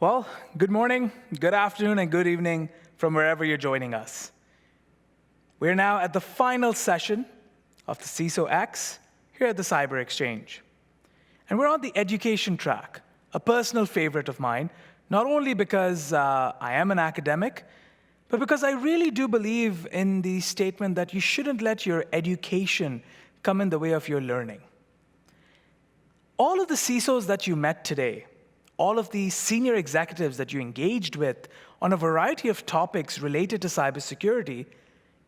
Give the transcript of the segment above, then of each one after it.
Well, good morning, good afternoon, and good evening from wherever you're joining us. We're now at the final session of the CISO X here at the siberXchange. And we're on the education track, a personal favorite of mine, not only because I am an academic, but because I really do believe in the statement that you shouldn't let your education come in the way of your learning. All of the CISOs that you met today, all of the senior executives that you engaged with on a variety of topics related to cybersecurity,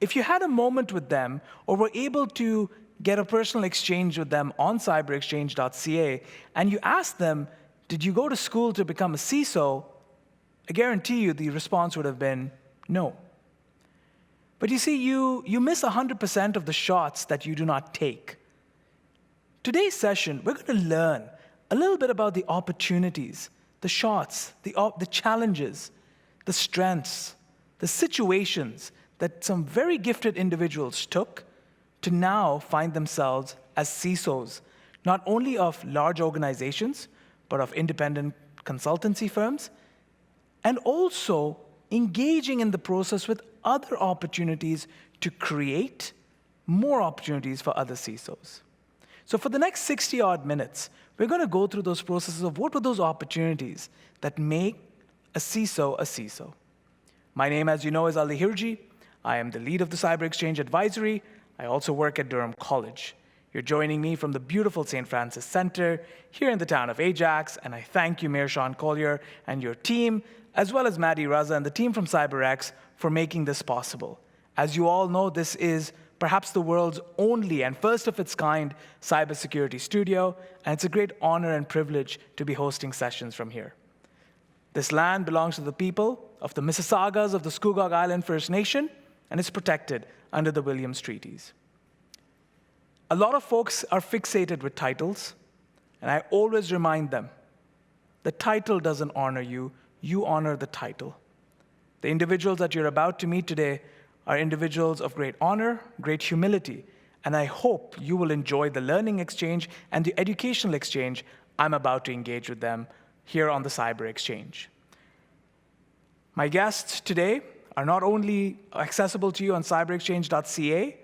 if you had a moment with them or were able to get a personal exchange with them on siberXchange.ca and you asked them, did you go to school to become a CISO? I guarantee you the response would have been no. But you see, you miss 100% of the shots that you do not take. Today's session, we're going to learn a little bit about the opportunities, the shots, the challenges, the strengths, the situations that some very gifted individuals took to now find themselves as CISOs, not only of large organizations, but of independent consultancy firms, and also engaging in the process with other opportunities to create more opportunities for other CISOs. So for the next 60-odd minutes, we're going to go through those processes of what were those opportunities that make a CISO. My name, as you know, is Oliveira. I am the lead of the CyberXchange Advisory. I also work at Durham College. You're joining me from the beautiful St. Francis Center here in the town of Ajax, and I thank you, Mayor Sean Collier, and your team, as well as Maddie Raza and the team from CyberX for making this possible. As you all know, this is perhaps the world's only and first of its kind cybersecurity studio, and it's a great honor and privilege to be hosting sessions from here. This land belongs to the people of the Mississaugas of the Scugog Island First Nation, and is protected under the Williams Treaties. A lot of folks are fixated with titles, and I always remind them, the title doesn't honor you, you honor the title. The individuals that you're about to meet today are individuals of great honor, great humility, and I hope you will enjoy the learning exchange and the educational exchange I'm about to engage with them here on the CyberXchange. My guests today are not only accessible to you on siberXchange.ca,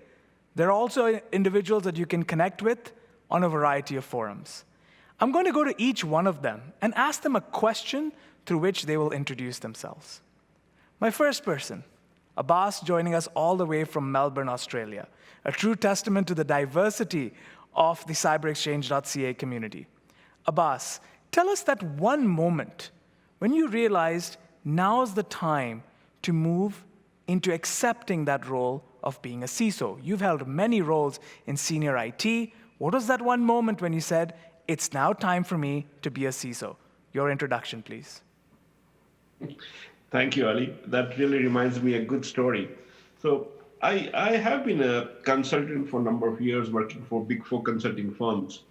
they're also individuals that you can connect with on a variety of forums. I'm going to go to each one of them and ask them a question through which they will introduce themselves. My first person, Abbas, joining us all the way from Melbourne, Australia, a true testament to the diversity of the cyberXchange.ca community. Abbas, tell us that one moment when you realized now's the time to move into accepting that role of being a CISO. You've held many roles in senior IT. What was that one moment when you said, it's now time for me to be a CISO? Your introduction, please. Thank you, Ali. That really reminds me a good story. So I have been a consultant for a number of years working for Big Four consulting firms.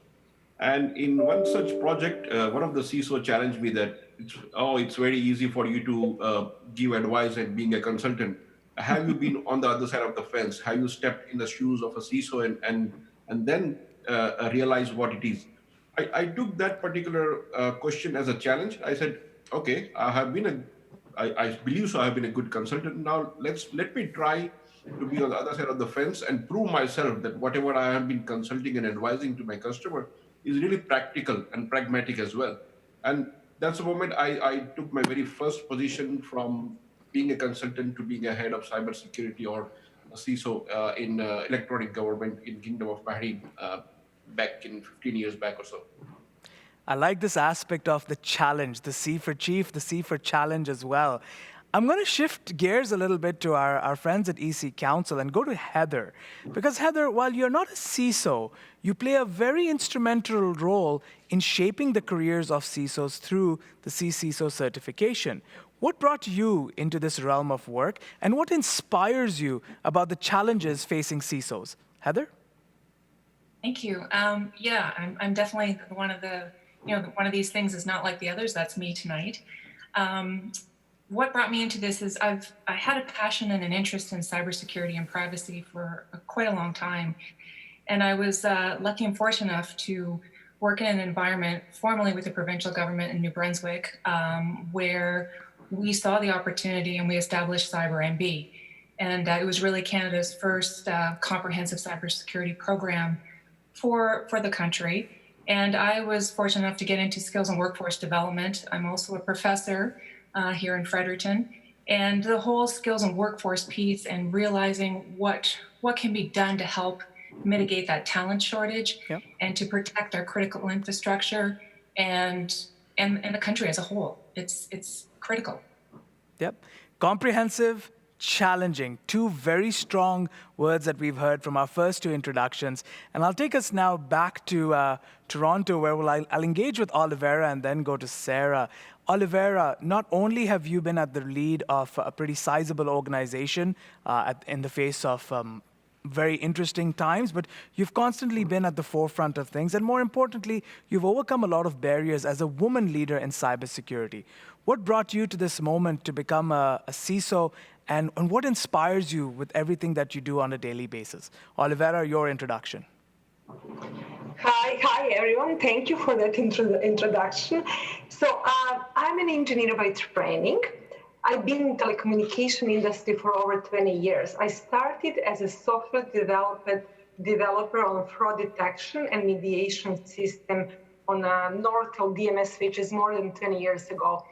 And in one such project, one of the CISO challenged me that, it's very easy for you to give advice and being a consultant. Have you been on the other side of the fence? Have you stepped in the shoes of a CISO and then realized what it is? I took that particular question as a challenge. I said, okay, I believe so. I have been a good consultant. Now let me try to be on the other side of the fence and prove myself that whatever I have been consulting and advising to my customer is really practical and pragmatic as well. And that's the moment I took my very first position from being a consultant to being a head of cybersecurity or a CISO in electronic government in Kingdom of Bahrain back in 15 years back or so. I like this aspect of the challenge, the C for chief, the C for challenge as well. I'm going to shift gears a little bit to our friends at EC Council and go to Heather. Because Heather, while you're not a CISO, you play a very instrumental role in shaping the careers of CISOs through the CISO Certification. What brought you into this realm of work, and what inspires you about the challenges facing CISOs? Heather? Thank you. I'm definitely one of these things is not like the others. That's me tonight. What brought me into this is I had a passion and an interest in cybersecurity and privacy for quite a long time. And I was lucky and fortunate enough to work in an environment formerly with the provincial government in New Brunswick, where we saw the opportunity and we established CyberMB. And it was really Canada's first comprehensive cybersecurity program for the country. And I was fortunate enough to get into skills and workforce development. I'm also a professor here in Fredericton. And the whole skills and workforce piece and realizing what can be done to help mitigate that talent shortage, yep, and to protect our critical infrastructure and the country as a whole. It's critical. Yep. Comprehensive, challenging, two very strong words that we've heard from our first two introductions. And I'll take us now back to Toronto, where I'll engage with Oliveira and then go to Sarah. Oliveira, not only have you been at the lead of a pretty sizable organization in the face of very interesting times, but you've constantly been at the forefront of things. And more importantly, you've overcome a lot of barriers as a woman leader in cybersecurity. What brought you to this moment to become a CISO, and what inspires you with everything that you do on a daily basis? Oliveira, your introduction. Hi everyone. Thank you for that introduction. So I'm an engineer by training. I've been in the telecommunication industry for over 20 years. I started as a software developer on fraud detection and mediation system on a Nortel DMS switches more than 20 years ago.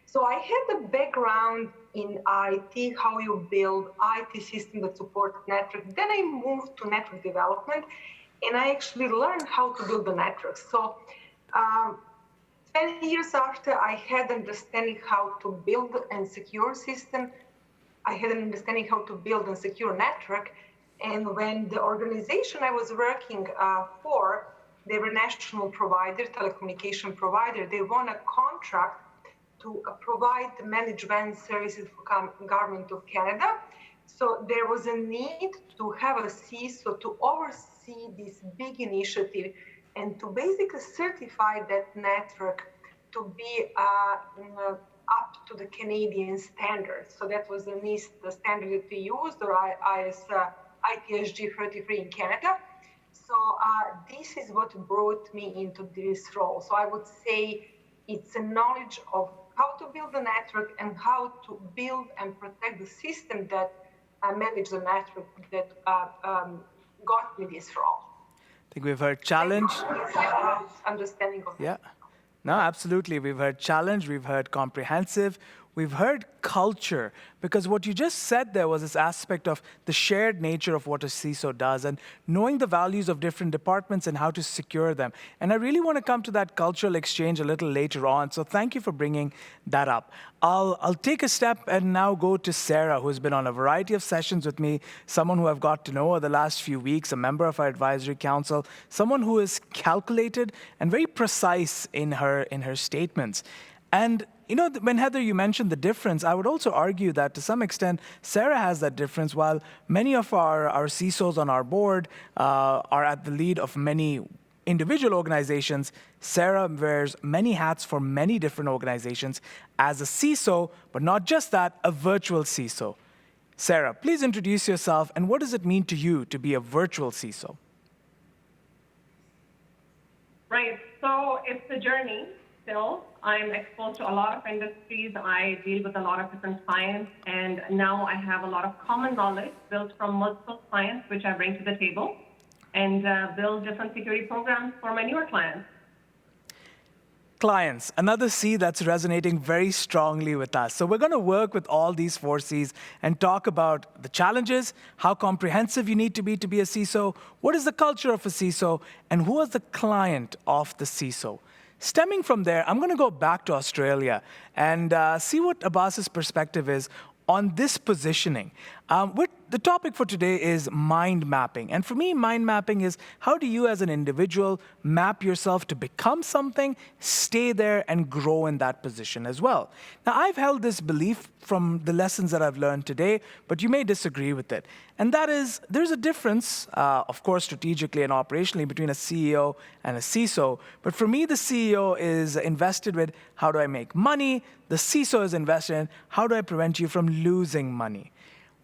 So I had a background in IT, how you build IT systems that support network. Then I moved to network development, and I actually learned how to build the network. So 20 years after I had understanding how to build and secure system, I had an understanding how to build and secure network. And when the organization I was working for, they were national provider, telecommunication provider, they won a contract to provide the management services for government of Canada. So there was a need to have a CISO to oversee this big initiative and to basically certify that network to be up to the Canadian standards. So that was the standard that we used, or ITSG 33 in Canada. So this is what brought me into this role. So I would say it's a knowledge of how to build the network and how to build and protect the system that manage the network that got me this role. I think we've heard challenge. Understanding of yeah. No, absolutely. We've heard challenge, we've heard comprehensive, we've heard culture, because what you just said there was this aspect of the shared nature of what a CISO does and knowing the values of different departments and how to secure them. And I really want to come to that cultural exchange a little later on, so thank you for bringing that up. I'll take a step and now go to Sarah, who's been on a variety of sessions with me, someone who I've got to know over the last few weeks, a member of our advisory council, someone who is calculated and very precise in her statements. And you know, when Heather, you mentioned the difference, I would also argue that to some extent, Sarah has that difference. While many of our CISOs on our board are at the lead of many individual organizations, Sarah wears many hats for many different organizations as a CISO, but not just that, a virtual CISO. Sarah, please introduce yourself, and what does it mean to you to be a virtual CISO? Right, so it's a journey. Still, I'm exposed to a lot of industries. I deal with a lot of different clients, and now I have a lot of common knowledge built from multiple clients, which I bring to the table, and build different security programs for my newer clients. Clients, another C that's resonating very strongly with us. So we're going to work with all these four Cs and talk about the challenges, how comprehensive you need to be a CISO, what is the culture of a CISO, and who is the client of the CISO. Stemming from there, I'm going to go back to Australia and see what Abbas's perspective is on this positioning. The topic for today is mind mapping. And for me, mind mapping is how do you as an individual map yourself to become something, stay there, and grow in that position as well. Now, I've held this belief from the lessons that I've learned today, but you may disagree with it. And that is, there's a difference, of course, strategically and operationally between a CEO and a CISO. But for me, the CEO is invested with how do I make money? The CISO is invested in how do I prevent you from losing money?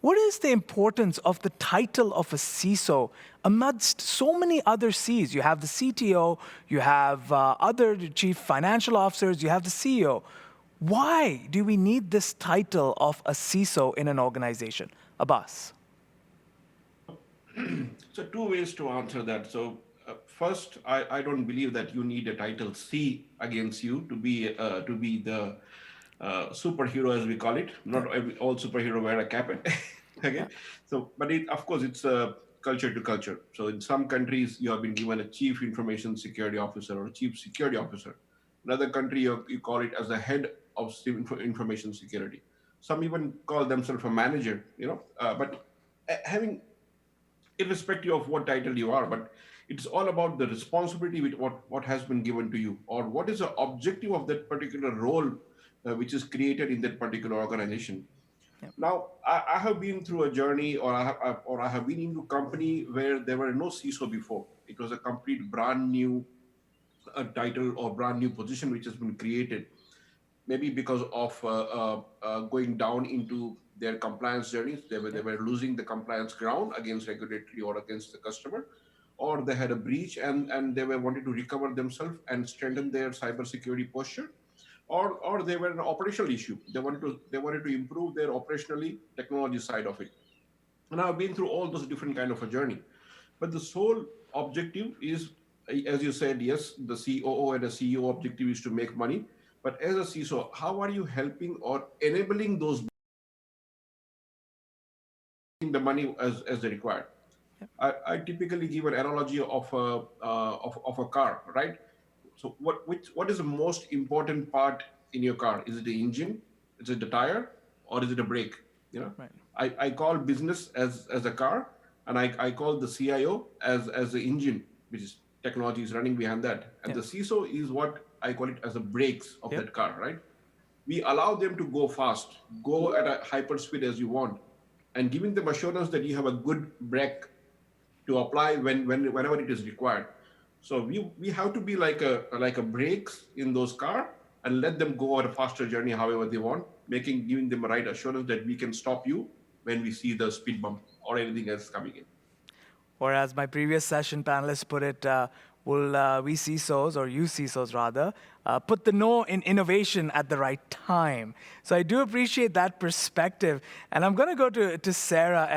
What is the importance of the title of a CISO amidst so many other Cs? You have the CTO, you have other chief financial officers, you have the CEO. Why do we need this title of a CISO in an organization? Abbas. So two ways to answer that. So first, I don't believe that you need a title C against you to be the superhero, as we call it. Not all superhero wear a cap. Okay. So, but of course, it's culture to culture. So in some countries, you have been given a chief information security officer or chief security officer. Another country, you call it as a head of information security. Some even call themselves a manager, but having, irrespective of what title you are, but it's all about the responsibility with what has been given to you, or what is the objective of that particular role which is created in that particular organization. Yep. Now, I have been through a journey, or I have been into a company where there were no CISO before. It was a complete brand new title or brand new position which has been created, maybe because of going down into their compliance journeys. They were losing the compliance ground against regulatory or against the customer, or they had a breach and they were wanting to recover themselves and strengthen their cybersecurity posture, or they were an operational issue. They wanted to improve their operationally technology side of it. And I've been through all those different kind of a journey. But the sole objective is, as you said, yes, the COO and the CEO objective is to make money. But as a CISO, how are you helping or enabling those the money as they require? I typically give an analogy of a car, right? So what is the most important part in your car? Is it the engine? Is it the tire? Or is it a brake? Right. I call business as a car, and I call the CIO as the engine, which is technology is running behind that. And the CISO is what I call it as the brakes of that car, right? We allow them to go fast, go at a hyper speed as you want, and giving them assurance that you have a good brake to apply whenever it is required. So we have to be like a brakes in those cars and let them go on a faster journey however they want, giving them a right assurance that we can stop you when we see the speed bump or anything else coming in. Or as my previous session panelists put it, will we CISOs, or you CISOs rather, put the no in innovation at the right time. So I do appreciate that perspective. And I'm going to go to Sarah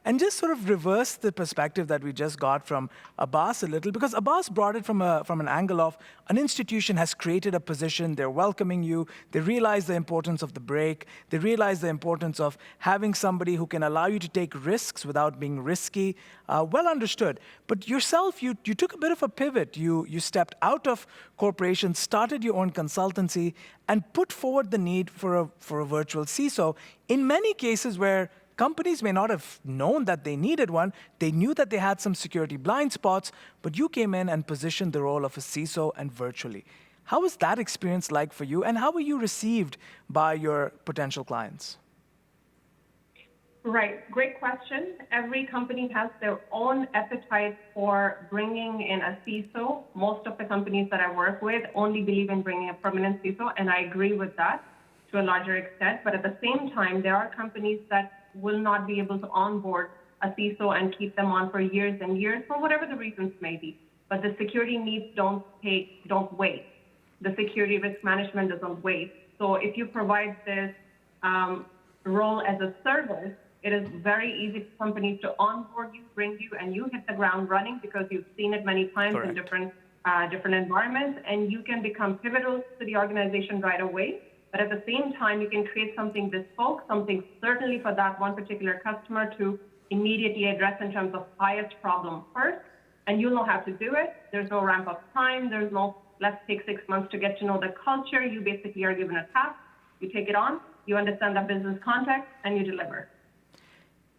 and just sort of reverse the perspective that we just got from Abbas a little, because Abbas brought it from an angle of an institution has created a position, they're welcoming you, they realize the importance of the break, they realize the importance of having somebody who can allow you to take risks without being risky. Well understood. But yourself, you took a bit of a pivot. You stepped out of corporations, started your own consultancy, and put forward the need for a virtual CISO in many cases where companies may not have known that they needed one. They knew that they had some security blind spots, but you came in and positioned the role of a CISO and virtually. How was that experience like for you, and how were you received by your potential clients? Right, great question. Every company has their own appetite for bringing in a CISO. Most of the companies that I work with only believe in bringing a permanent CISO, and I agree with that to a larger extent. But at the same time, there are companies that will not be able to onboard a CISO and keep them on for years and years for whatever the reasons may be. But the security needs don't wait. The security risk management doesn't wait. So if you provide this role as a service, it is very easy for companies to onboard you, bring you, and you hit the ground running because you've seen it many times in different environments, and you can become pivotal to the organization right away. But at the same time, you can create something bespoke, something certainly for that one particular customer to immediately address in terms of highest problem first, and you'll know how to do it. There's no ramp up time. There's no, let's take 6 months to get to know the culture. You basically are given a task, you take it on, you understand the business context, and you deliver.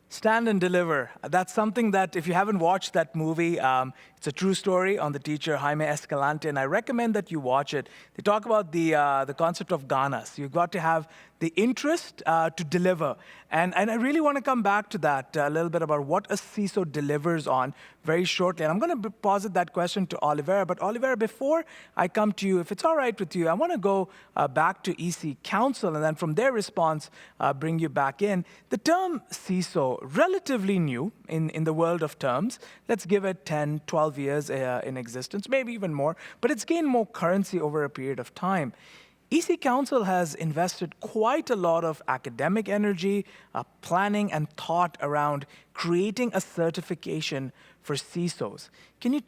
Stand and deliver. That's something that, if you haven't watched that movie, it's a true story on the teacher Jaime Escalante, and I recommend that you watch it. They talk about the concept of ganas. You've got to have the interest to deliver. And I really want to come back to that a little bit about what a CISO delivers on very shortly. And I'm going to posit that question to Oliveira. But Oliveira, before I come to you, if it's all right with you, I want to go back to EC Council, and then from their response, bring you back in. The term CISO, relatively new in the world of terms. Let's give it 10, 12 years in existence, maybe even more. But it's gained more currency over a period of time. EC Council has invested quite a lot of academic energy, planning, and thought around creating a certification for CISOs. Can you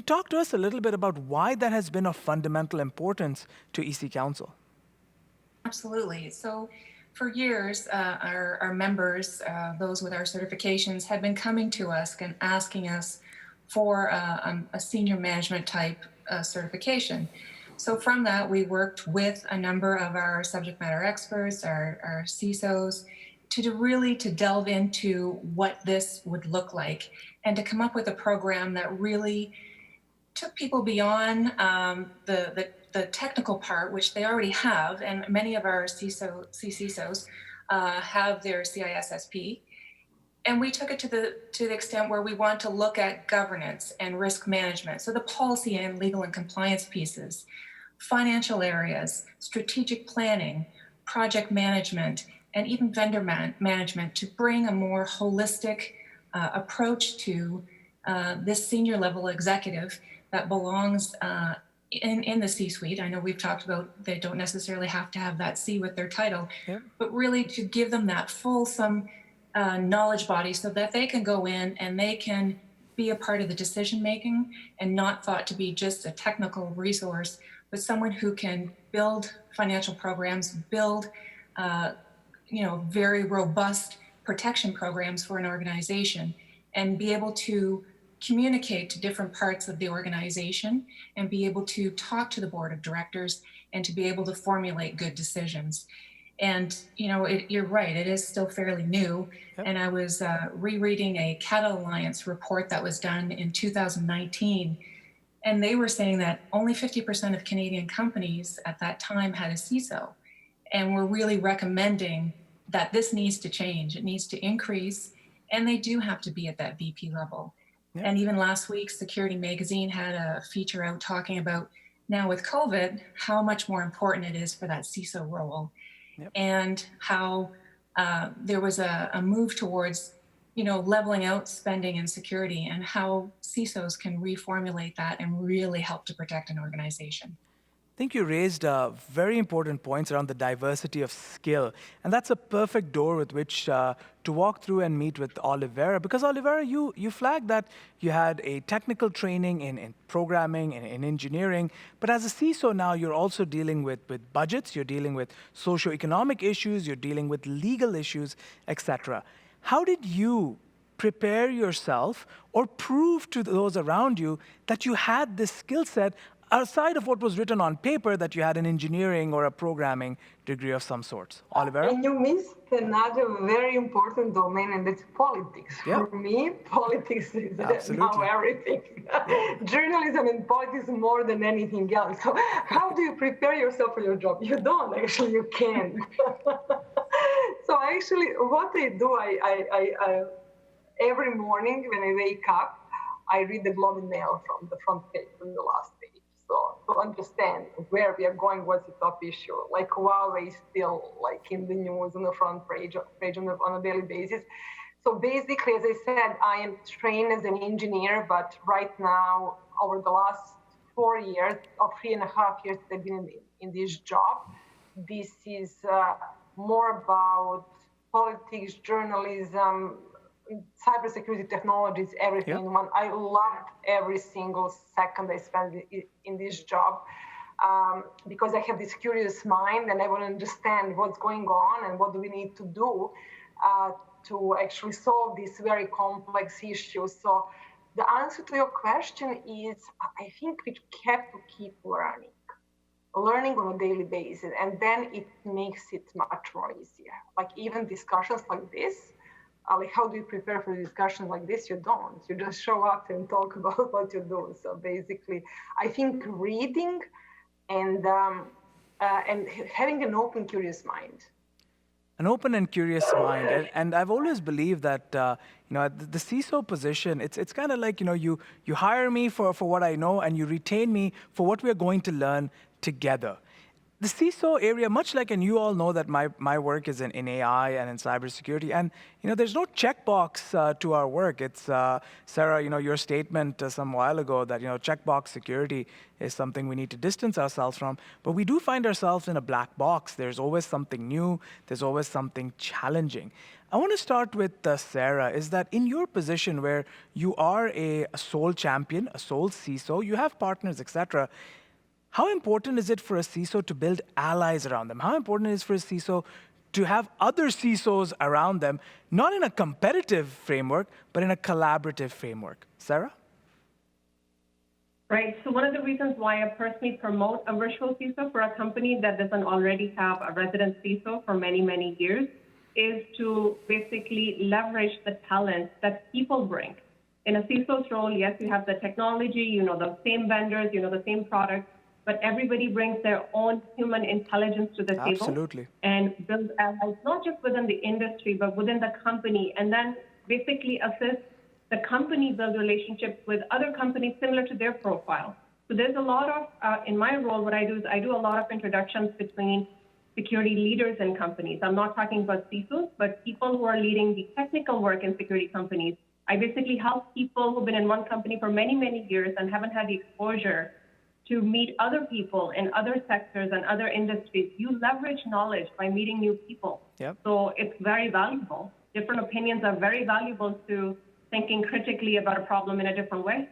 talk to us a little bit about why that has been of fundamental importance to EC Council? Absolutely. So for years, our members, those with our certifications, had been coming to us and asking us for a senior management type certification. So from that, we worked with a number of our subject matter experts, our CISOs, to delve into what this would look like and to come up with a program that really took people beyond the technical part, which they already have, and many of our CISOs have their CISSP. And we took it to the extent where we want to look at governance and risk management. So the policy and legal and compliance pieces, financial areas, strategic planning, project management, and even vendor management to bring a more holistic approach to this senior level executive that belongs in the C-suite. I know we've talked about they don't necessarily have to have that C with their title, but really to give them that fulsome knowledge body so that they can go in and they can be a part of the decision making and not thought to be just a technical resource, but someone who can build financial programs, build very robust protection programs for an organization, and be able to communicate to different parts of the organization and be able to talk to the board of directors and to be able to formulate good decisions. And, you're right, it is still fairly new. Yep. And I was rereading a CATA Alliance report that was done in 2019. And they were saying that only 50% of Canadian companies at that time had a CISO. And we're really recommending that this needs to change. It needs to increase. And they do have to be at that VP level. Yep. And even last week, Security Magazine had a feature out talking about now with COVID, how much more important it is for that CISO role. Yep. And how there was a move towards, leveling out spending and security, and how CISOs can reformulate that and really help to protect an organization. I think you raised very important points around the diversity of skill. And that's a perfect door with which to walk through and meet with Oliveira. Because Oliveira, you flagged that you had a technical training in programming and in engineering. But as a CISO now, you're also dealing with budgets, you're dealing with socioeconomic issues, you're dealing with legal issues, etc. How did you prepare yourself or prove to those around you that you had this skill set outside of what was written on paper, that you had an engineering or a programming degree of some sort? Oliveira? And you missed another very important domain, and that's politics. Yep. For me, politics is now everything. Journalism and politics more than anything else. So how do you prepare yourself for your job? You don't, actually, you can't. So actually, what I do, I every morning when I wake up, I read the Globe and Mail from the front page, from the last page. So to understand where we are going, what's the top issue, like Huawei is still like in the news on the front page on a daily basis. So basically, as I said, I am trained as an engineer, but right now, over the last 4 years, or 3.5 years that I've been in this job, this is more about politics, journalism, cybersecurity technologies, everything in one. I loved every single second I spent in this job because I have this curious mind and I want to understand what's going on and what do we need to do to actually solve these very complex issues. So the answer to your question is, I think we have to keep learning on a daily basis, and then it makes it much more easier. Like even discussions like this, like how do you prepare for a discussion like this? You don't. You just show up and talk about what you do. So basically, I think reading and having an open, curious mind. an open and curious mind. And I've always believed that the CISO position, it's kind of like you hire me for what I know, and you retain me for what we're going to learn together. The CISO area, much like, and you all know that my work is in AI and in cybersecurity, and there's no checkbox to our work. It's Sarah, your statement some while ago that checkbox security is something we need to distance ourselves from, but we do find ourselves in a black box. There's always something new. There's always something challenging. I want to start with Sarah. Is that in your position where you are a sole champion, a sole CISO, you have partners, etc. How important is it for a CISO to build allies around them? How important is it for a CISO to have other CISOs around them, not in a competitive framework, but in a collaborative framework? Sarah? Right. So one of the reasons why I personally promote a virtual CISO for a company that doesn't already have a resident CISO for many, many years is to basically leverage the talent that people bring. In a CISO's role, yes, you have the technology, the same vendors, the same products, but everybody brings their own human intelligence to the table. Absolutely. And build allies, not just within the industry, but within the company, and then basically assist the company build relationships with other companies similar to their profile. So there's a lot of, in my role, what I do is I do a lot of introductions between security leaders in companies. I'm not talking about CISOs, but people who are leading the technical work in security companies. I basically help people who've been in one company for many, many years and haven't had the exposure to meet other people in other sectors and other industries. You leverage knowledge by meeting new people. Yep. So it's very valuable. Different opinions are very valuable to thinking critically about a problem in a different way.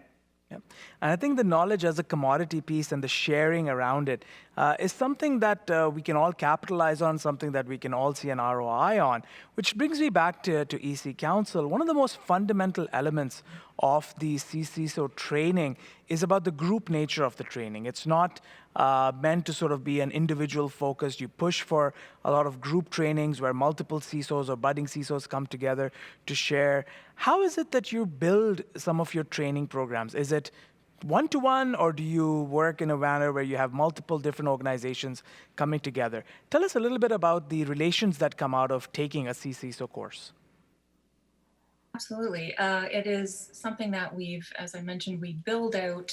Yep. And I think the knowledge as a commodity piece and the sharing around it is something that we can all capitalize on, something that we can all see an ROI on, which brings me back to EC Council. One of the most fundamental elements of the CISO training is about the group nature of the training. It's not meant to sort of be an individual focus. You push for a lot of group trainings where multiple CISOs or budding CISOs come together to share. How is it that you build some of your training programs? Is it one-to-one, or do you work in a manner where you have multiple different organizations coming together? Tell us a little bit about the relations that come out of taking a CISO course. Absolutely. It is something that as I mentioned, we build out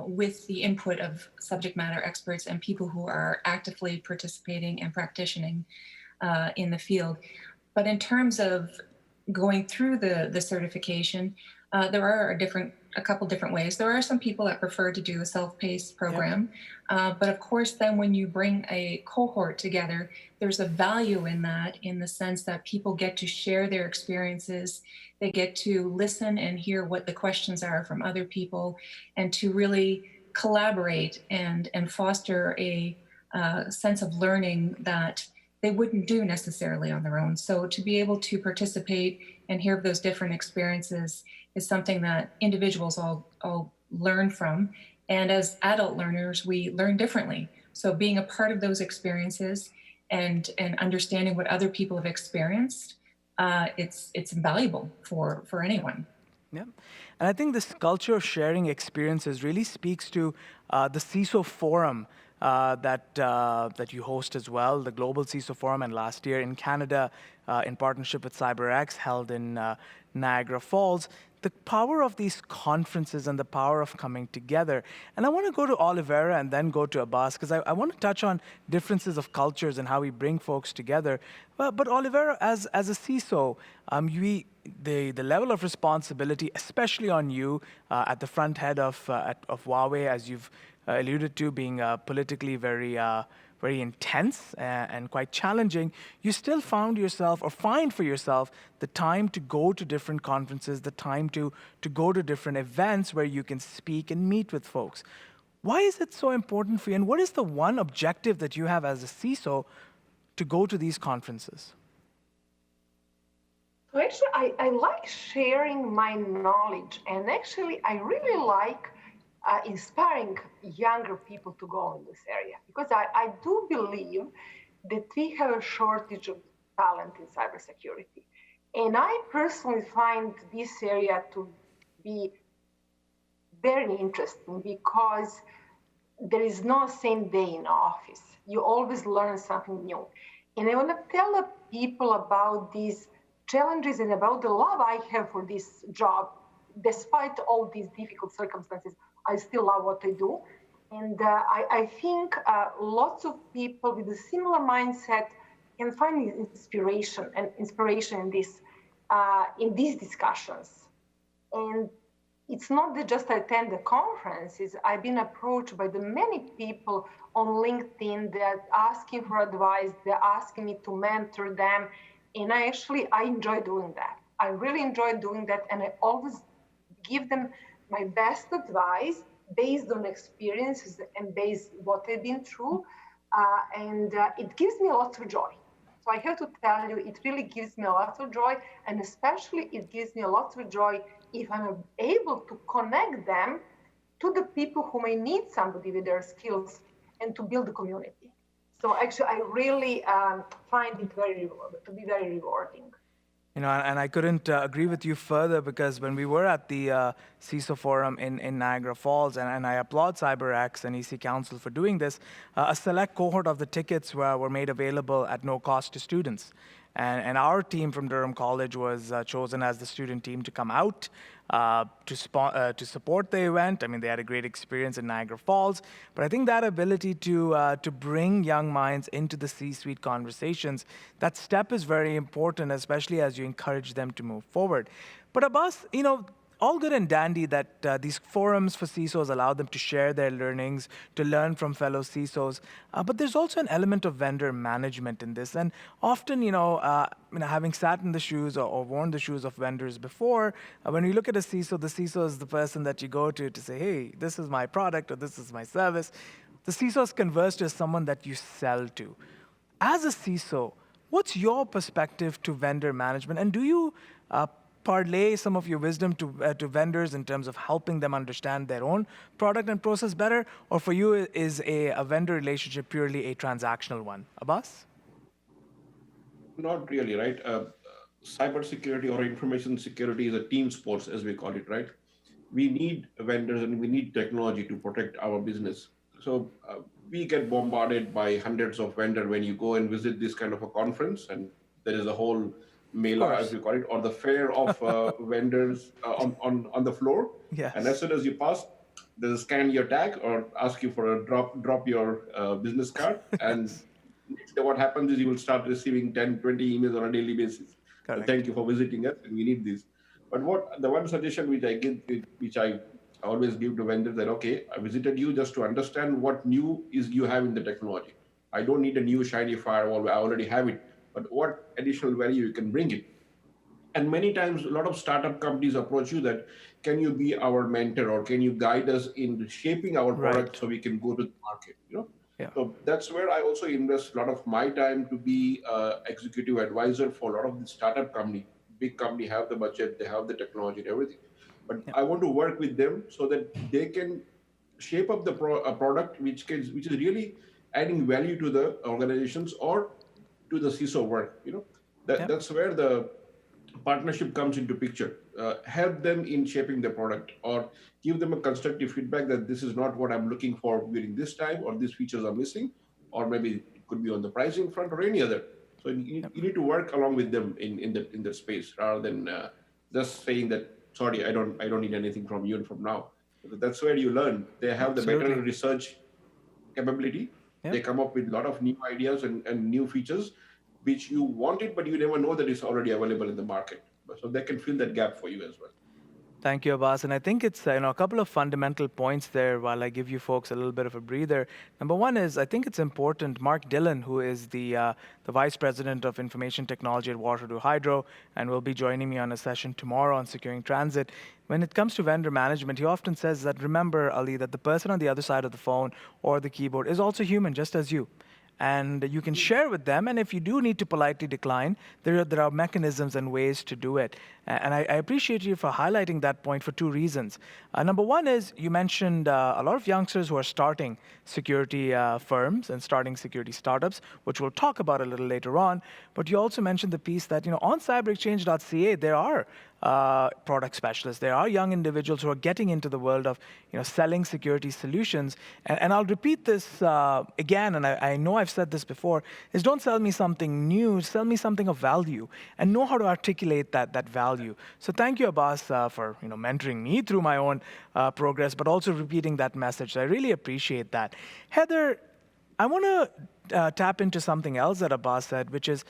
with the input of subject matter experts and people who are actively participating and practicing in the field. But in terms of going through the certification, there are a couple different ways. There are some people that prefer to do a self-paced program, but of course, then when you bring a cohort together, there's a value in that, in the sense that people get to share their experiences. They get to listen and hear what the questions are from other people, and to really collaborate and foster a sense of learning that they wouldn't do necessarily on their own. So to be able to participate and hear those different experiences is something that individuals all learn from. And as adult learners, we learn differently. So being a part of those experiences and understanding what other people have experienced, it's invaluable for anyone. Yeah, and I think this culture of sharing experiences really speaks to the CISO Forum that you host as well, the Global CISO Forum, and last year in Canada, in partnership with siberX, held in Niagara Falls. The power of these conferences and the power of coming together. And I want to go to Oliveira and then go to Abbas, because I want to touch on differences of cultures and how we bring folks together. But Oliveira, as a CISO, the level of responsibility, especially on you at the front head of Huawei, as you've alluded to, being politically very intense and quite challenging, you still find for yourself the time to go to different conferences, the time to go to different events where you can speak and meet with folks. Why is it so important for you, and what is the one objective that you have as a CISO to go to these conferences? So actually, I like sharing my knowledge, and actually I really like inspiring younger people to go in this area, because I do believe that we have a shortage of talent in cybersecurity. And I personally find this area to be very interesting, because there is no same day in office. You always learn something new. And I want to tell the people about these challenges and about the love I have for this job. Despite all these difficult circumstances, I still love what I do. And I think lots of people with a similar mindset can find inspiration in these discussions. And it's not that just I attend the conferences. I've been approached by the many people on LinkedIn that are asking for advice. They're asking me to mentor them. And I enjoy doing that. I really enjoy doing that. And I always give them my best advice based on experiences and based what I've been through. It gives me a lot of joy. So I have to tell you, it really gives me a lot of joy. And especially it gives me a lot of joy if I'm able to connect them to the people who may need somebody with their skills and to build a community. So actually, I really find it to be very rewarding. You know, and I couldn't agree with you further, because when we were at the CISO Forum in Niagara Falls, and I applaud siberX and EC Council for doing this, a select cohort of the tickets were made available at no cost to students. And our team from Durham College was chosen as the student team to come out to support the event. I mean, they had a great experience in Niagara Falls, but I think that ability to bring young minds into the C-suite conversations, that step is very important, especially as you encourage them to move forward. But Abbas, you know, all good and dandy that these forums for CISOs allow them to share their learnings, to learn from fellow CISOs, but there's also an element of vendor management in this. And often, having sat in the shoes or worn the shoes of vendors before, when we look at a CISO, the CISO is the person that you go to say, hey, this is my product or this is my service. The CISO is conversed as someone that you sell to. As a CISO, what's your perspective to vendor management? And do you parlay some of your wisdom to vendors in terms of helping them understand their own product and process better? Or for you, is a vendor relationship purely a transactional one? Abbas? Not really, right? Cybersecurity or information security is a team sports, as we call it, right? We need vendors and we need technology to protect our business. So we get bombarded by hundreds of vendors when you go and visit this kind of a conference, and there is a whole mailer, as we call it, or the fair of vendors on the floor. Yes. And as soon as you pass, they'll scan your tag or ask you for a drop your business card. And what happens is you will start receiving 10, 20 emails on a daily basis. So thank you for visiting us, and we need this. But the one suggestion which I always give to vendors, that, okay, I visited you just to understand what new is you have in the technology. I don't need a new shiny firewall, I already have it. But what additional value you can bring it. And many times, a lot of startup companies approach you that, can you be our mentor or can you guide us in shaping our product so we can go to the market, Yeah. So that's where I also invest a lot of my time to be executive advisor for a lot of the startup company. Big company have the budget, they have the technology and everything. But I want to work with them so that they can shape up a product which is really adding value to the organizations or to the CISO work. That's where the partnership comes into picture. Help them in shaping the product, or give them a constructive feedback that this is not what I'm looking for during this time, or these features are missing, or maybe it could be on the pricing front or any other. So you need to work along with them in the space, rather than just saying that, sorry, I don't need anything from you from now. That's where you learn. They have the better research capability. They come up with a lot of new ideas and new features, which you wanted, but you never know that it's already available in the market. So they can fill that gap for you as well. Thank you, Abbas. And I think it's a couple of fundamental points there while I give you folks a little bit of a breather. Number one is, I think it's important, Mark Dillon, who is the Vice President of Information Technology at Waterloo Hydro, and will be joining me on a session tomorrow on securing transit. When it comes to vendor management, he often says that, remember, Ali, that the person on the other side of the phone or the keyboard is also human, just as you. And you can share with them, and if you do need to politely decline, there are mechanisms and ways to do it. And I appreciate you for highlighting that point for two reasons. Number one is you mentioned a lot of youngsters who are starting security firms and starting security startups, which we'll talk about a little later on. But you also mentioned the piece that, on siberXchange.ca, there are product specialists. There are young individuals who are getting into the world of selling security solutions. And I'll repeat this again, and I know I've said this before, is don't sell me something new, sell me something of value, and know how to articulate that value. So thank you, Abbas, for mentoring me through my own progress, but also repeating that message. So I really appreciate that. Heather, I want to tap into something else that Abbas said, which is,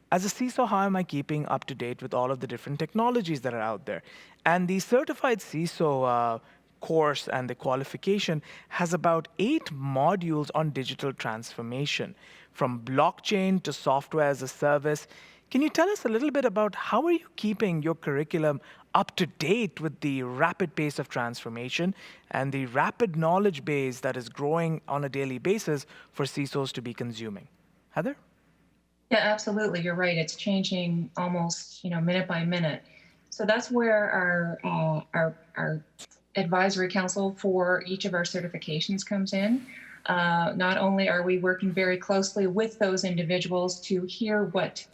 as a CISO, how am I keeping up to date with all of the different technologies that are out there? And the Certified CISO course and the qualification has about 8 modules on digital transformation, from blockchain to software as a service. Can you tell us a little bit about how are you keeping your curriculum up to date with the rapid pace of transformation and the rapid knowledge base that is growing on a daily basis for CISOs to be consuming? Heather? Yeah, absolutely. You're right. It's changing almost, minute by minute. So that's where our advisory council for each of our certifications comes in. Not only are we working very closely with those individuals to hear what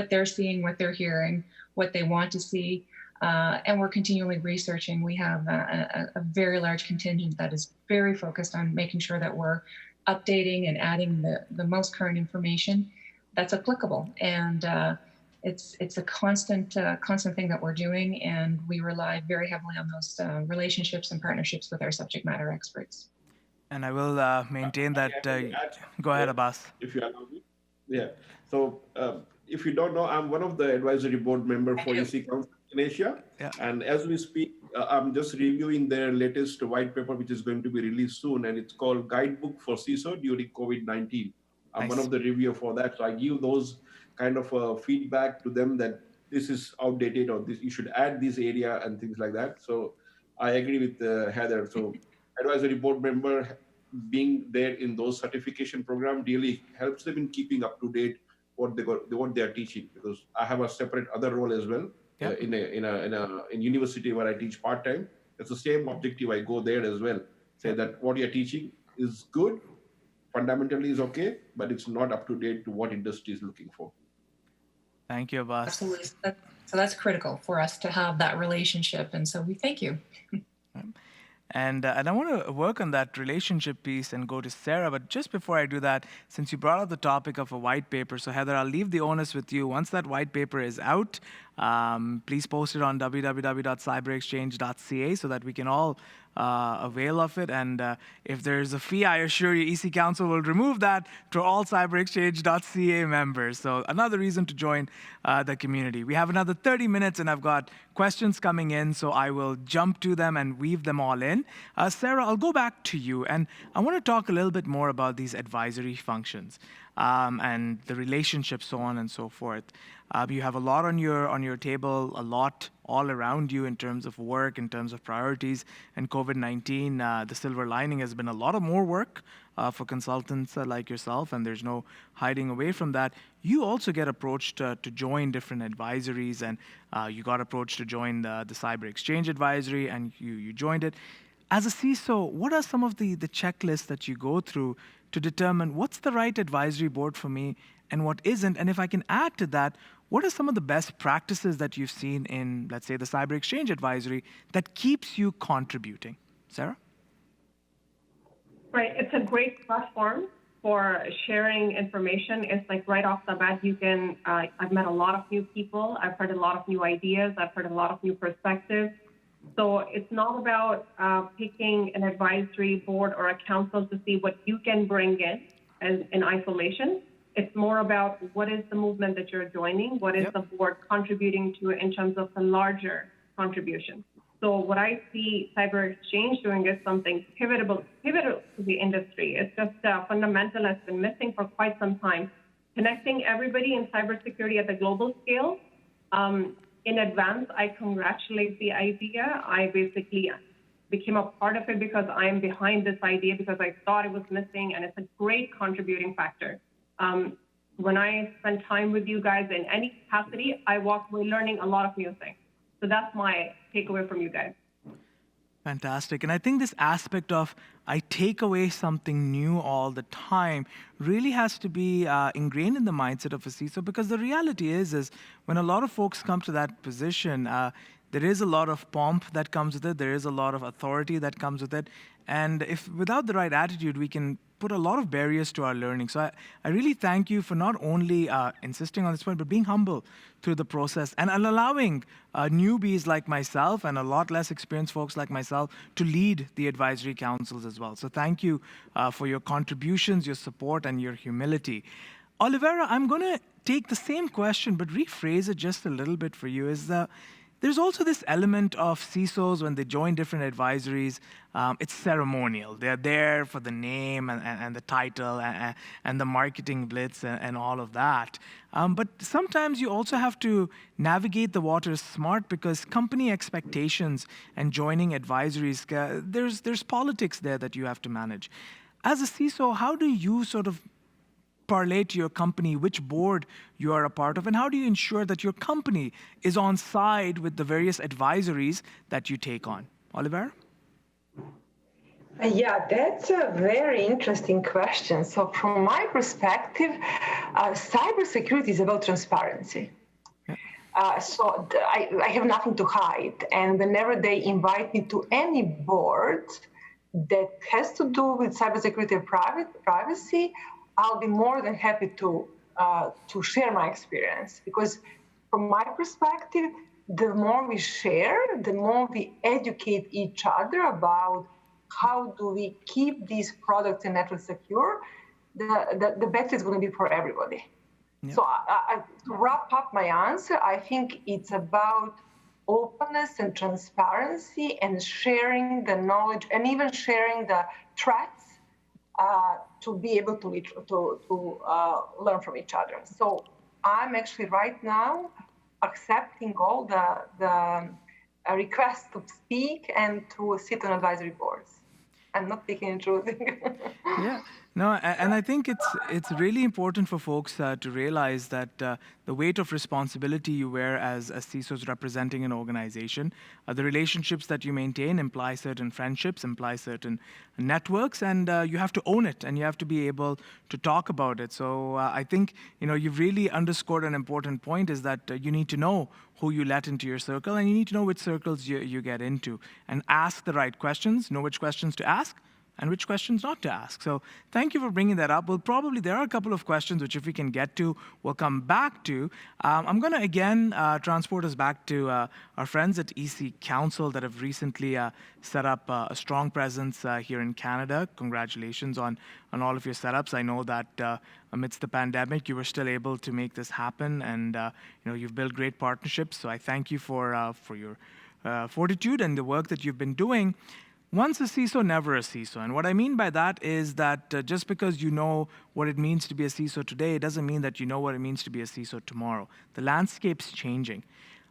they're seeing, what they're hearing, what they want to see, and we're continually researching. We have a very large contingent that is very focused on making sure that we're updating and adding the most current information that's applicable. And it's a constant thing that we're doing, and we rely very heavily on those relationships and partnerships with our subject matter experts. And I will maintain that. Go ahead, Abbas. If you allow me. Yeah. So if you don't know, I'm one of the advisory board member for EC Council in Asia. Yeah. And as we speak, I'm just reviewing their latest white paper, which is going to be released soon. And it's called Guidebook for CISO during COVID-19. I'm one of the reviewer for that. So I give those kind of feedback to them that this is outdated, or this you should add this area and things like that. So I agree with Heather. So advisory board member being there in those certification program really helps them in keeping up to date what they are teaching, because I have a separate other role as well. Yeah. In university where I teach part-time. It's the same objective. I go there as well. Say that what you're teaching is good, fundamentally is okay, but it's not up to date to what industry is looking for. Thank you, Abbas. Absolutely. So that's critical for us to have that relationship, and so we thank you. And I want to work on that relationship piece and go to Sarah. But just before I do that, since you brought up the topic of a white paper, so Heather, I'll leave the onus with you. Once that white paper is out, please post it on www.siberXchange.ca so that we can all avail of it. And if there's a fee, I assure you EC Council will remove that to all siberXchange.ca members. So another reason to join the community. We have another 30 minutes and I've got questions coming in, so I will jump to them and weave them all in. Sarah, I'll go back to you, and I want to talk a little bit more about these advisory functions and the relationship, so on and so forth. You have a lot on your table, a lot all around you in terms of work, in terms of priorities, and COVID-19, the silver lining has been a lot of more work for consultants like yourself, and there's no hiding away from that. You also get approached to join different advisories, and you got approached to join the CyberXchange advisory, and you joined it. As a CISO, what are some of the checklists that you go through to determine what's the right advisory board for me and what isn't? And if I can add to that, what are some of the best practices that you've seen in, let's say, the CyberXchange advisory that keeps you contributing? Sarah? Right. It's a great platform for sharing information. It's like right off the bat, you can, I've met a lot of new people. I've heard a lot of new ideas. I've heard a lot of new perspectives. So it's not about picking an advisory board or a council to see what you can bring in isolation. It's more about what is the movement that you're joining, what is the board contributing to in terms of the larger contribution. So what I see CyberXchange doing is something pivotal to the industry. It's just fundamental, has been missing for quite some time. Connecting everybody in cybersecurity at the global scale. In advance, I congratulate the idea. I basically became a part of it because I am behind this idea because I thought it was missing, and it's a great contributing factor. When I spend time with you guys in any capacity, I walk away learning a lot of new things. So that's my takeaway from you guys. Fantastic. And I think this aspect of I take away something new all the time really has to be ingrained in the mindset of a CISO, because the reality is when a lot of folks come to that position, there is a lot of pomp that comes with it. There is a lot of authority that comes with it. And if without the right attitude, we can put a lot of barriers to our learning. So I really thank you for not only insisting on this point, but being humble through the process and allowing newbies like myself and a lot less experienced folks like myself to lead the advisory councils as well. So thank you for your contributions, your support, and your humility. Oliveira, I'm going to take the same question, but rephrase it just a little bit for you. There's also this element of CISOs when they join different advisories, it's ceremonial. They're there for the name and the title and the marketing blitz and all of that. But sometimes you also have to navigate the waters smart, because company expectations and joining advisories, there's politics there that you have to manage. As a CISO, how do you sort of parlay to your company which board you are a part of, and how do you ensure that your company is on side with the various advisories that you take on? Oliveira? Yeah, that's a very interesting question. So from my perspective, cybersecurity is about transparency. So I have nothing to hide. And whenever they invite me to any board that has to do with cybersecurity and privacy, I'll be more than happy to share my experience, because from my perspective, the more we share, the more we educate each other about how do we keep these products and networks secure, the better it's going to be for everybody. Yeah. So to wrap up my answer, I think it's about openness and transparency and sharing the knowledge and even sharing the threats to be able to learn from each other. So I'm actually right now accepting all the requests to speak and to sit on advisory boards. I'm not picking and choosing. Yeah, no, and I think it's really important for folks to realize that the weight of responsibility you wear as CISOs representing an organization, the relationships that you maintain imply certain friendships, imply certain networks, and you have to own it, and you have to be able to talk about it. So I think you've really underscored an important point, is that you need to know who you let into your circle, and you need to know which circles you get into, and ask the right questions, know which questions to ask, and which questions not to ask. So thank you for bringing that up. There are a couple of questions which, if we can get to, we'll come back to. I'm going to again transport us back to our friends at EC Council that have recently set up a strong presence here in Canada. Congratulations on all of your setups. I know that amidst the pandemic, you were still able to make this happen, and you've built great partnerships. So I thank you for your fortitude and the work that you've been doing. Once a CISO, never a CISO. And what I mean by that is that just because you know what it means to be a CISO today, it doesn't mean that you know what it means to be a CISO tomorrow. The landscape's changing.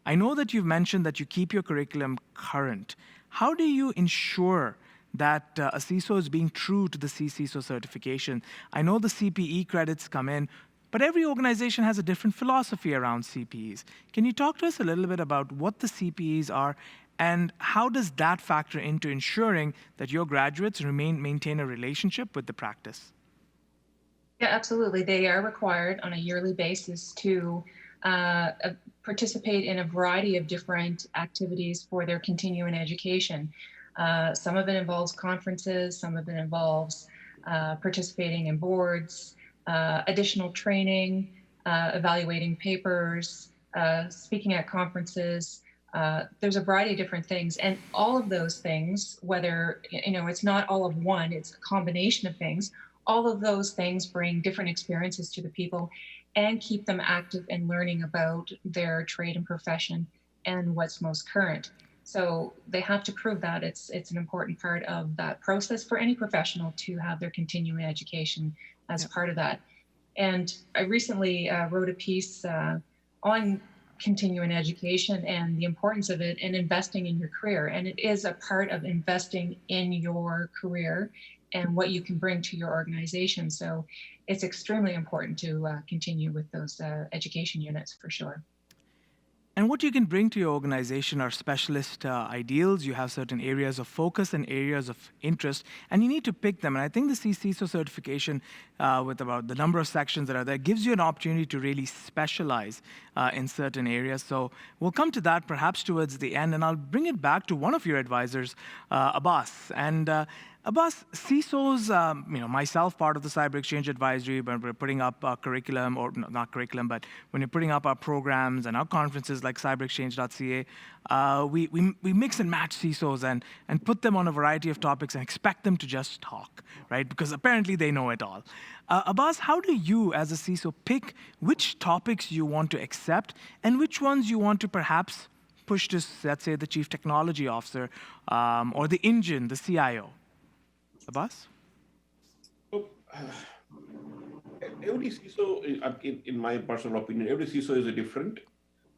I know that you've mentioned that you keep your curriculum current. How do you ensure that a CISO is being true to the CISO certification? I know the CPE credits come in, but every organization has a different philosophy around CPEs. Can you talk to us a little bit about what the CPEs are, and how does that factor into ensuring that your graduates maintain a relationship with the practice? Yeah, absolutely. They are required on a yearly basis to participate in a variety of different activities for their continuing education. Some of it involves conferences, some of it involves participating in boards, additional training, evaluating papers, speaking at conferences. There's a variety of different things, and all of those things, whether, it's not all of one, it's a combination of things. All of those things bring different experiences to the people and keep them active in learning about their trade and profession and what's most current. So they have to prove that it's an important part of that process for any professional to have their continuing education as part of that. And I recently wrote a piece on continuing education and the importance of it and investing in your career. And it is a part of investing in your career and what you can bring to your organization. So it's extremely important to continue with those education units for sure. And what you can bring to your organization are specialist ideals. You have certain areas of focus and areas of interest, and you need to pick them. And I think the CISO certification, with about the number of sections that are there, gives you an opportunity to really specialize in certain areas. So we'll come to that perhaps towards the end, and I'll bring it back to one of your advisors, Abbas. And Abbas, CISOs, myself, part of the CyberXchange advisory, when we're putting up our curriculum, or not curriculum, but when you're putting up our programs and our conferences like cyberexchange.ca, we mix and match CISOs and put them on a variety of topics and expect them to just talk, right? Because apparently they know it all. Abbas, how do you, as a CISO, pick which topics you want to accept and which ones you want to perhaps push to, let's say, the chief technology officer or the engine, the CIO? Abbas? So, every CISO, in my personal opinion, every CISO is different.